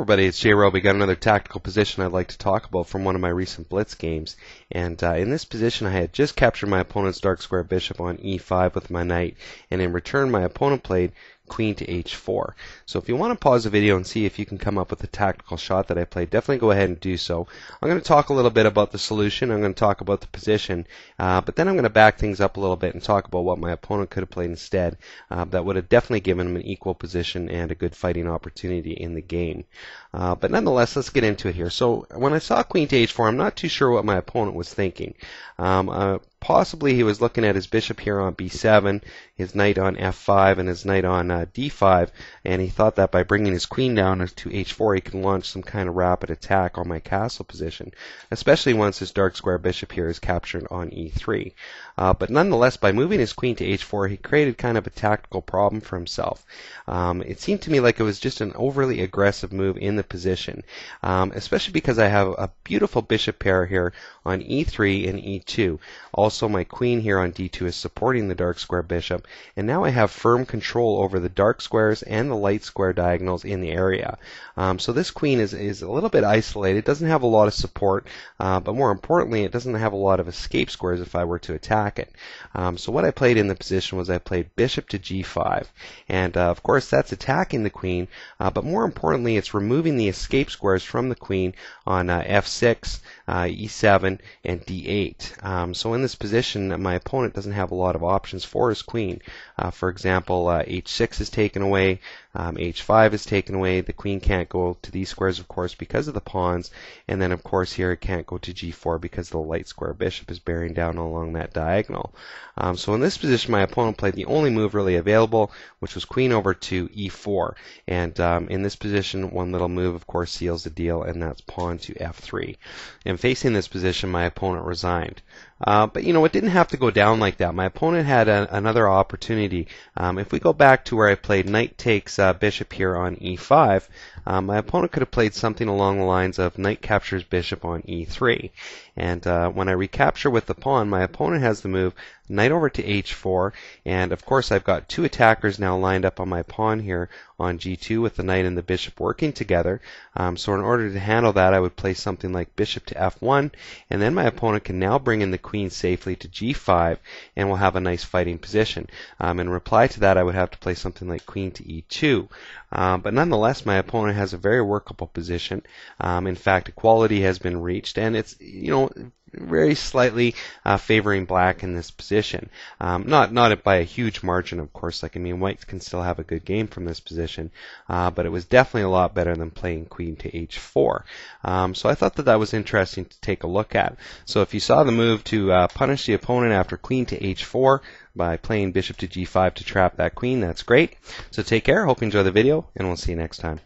everybody, it's jrobi. Got another tactical position I'd like to talk about from one of my recent blitz games. And in this position I had just captured my opponent's dark square bishop on e5 with my knight, and in return my opponent played queen to h4. So if you want to pause the video and see if you can come up with a tactical shot that I played, definitely go ahead and do so. I'm going to talk a little bit about the solution, I'm going to talk about the position, but then I'm going to back things up a little bit and talk about what my opponent could have played instead that would have definitely given him an equal position and a good fighting opportunity in the game. But nonetheless, let's get into it here. So when I saw queen to h4, I'm not too sure what my opponent was thinking. Possibly he was looking at his bishop here on b7, his knight on f5, and his knight on d5, and he thought that by bringing his queen down to h4 he could launch some kind of rapid attack on my castle position, especially once his dark square bishop here is captured on e3. But nonetheless, by moving his queen to h4, he created kind of a tactical problem for himself. It seemed to me like it was just an overly aggressive move in the position, especially because I have a beautiful bishop pair here on e3 and e2. Also, my queen here on d2 is supporting the dark square bishop, and now I have firm control over the dark squares and the light square diagonals in the area. So this queen is a little bit isolated, doesn't have a lot of support, but more importantly, it doesn't have a lot of escape squares if I were to attack it. So what I played in the position was I played bishop to g5, and of course that's attacking the queen, but more importantly it's removing the escape squares from the queen on f6, e7, and d8. So in this position my opponent doesn't have a lot of options for his queen. For example, h6 is taken away, h5 is taken away, the queen can't go to these squares of course because of the pawns, and then of course here it can't go to g4 because the light square bishop is bearing down along that diagonal. So in this position my opponent played the only move really available, which was queen over to e4, and in this position one little move of course seals the deal, and that's pawn to f3. And facing this position my opponent resigned. But you know, it didn't have to go down like that. My opponent had another opportunity. If we go back to where I played knight takes bishop here on e5, my opponent could have played something along the lines of knight captures bishop on e3. And when I recapture with the pawn, my opponent has the move knight over to h4, and of course I've got two attackers now lined up on my pawn here on g2 with the knight and the bishop working together. So in order to handle that I would play something like bishop to f1, and then my opponent can now bring in the queen safely to g5 and we'll have a nice fighting position. In reply to that I would have to play something like queen to e2. But nonetheless my opponent has a very workable position. In fact, equality has been reached, and it's, you know, very slightly favoring black in this position. Not by a huge margin, of course. Like, I mean, white can still have a good game from this position, but it was definitely a lot better than playing queen to h4. So I thought that that was interesting to take a look at. So if you saw the move to punish the opponent after queen to h4 by playing bishop to g5 to trap that queen, that's great. So take care, hope you enjoy the video, and we'll see you next time.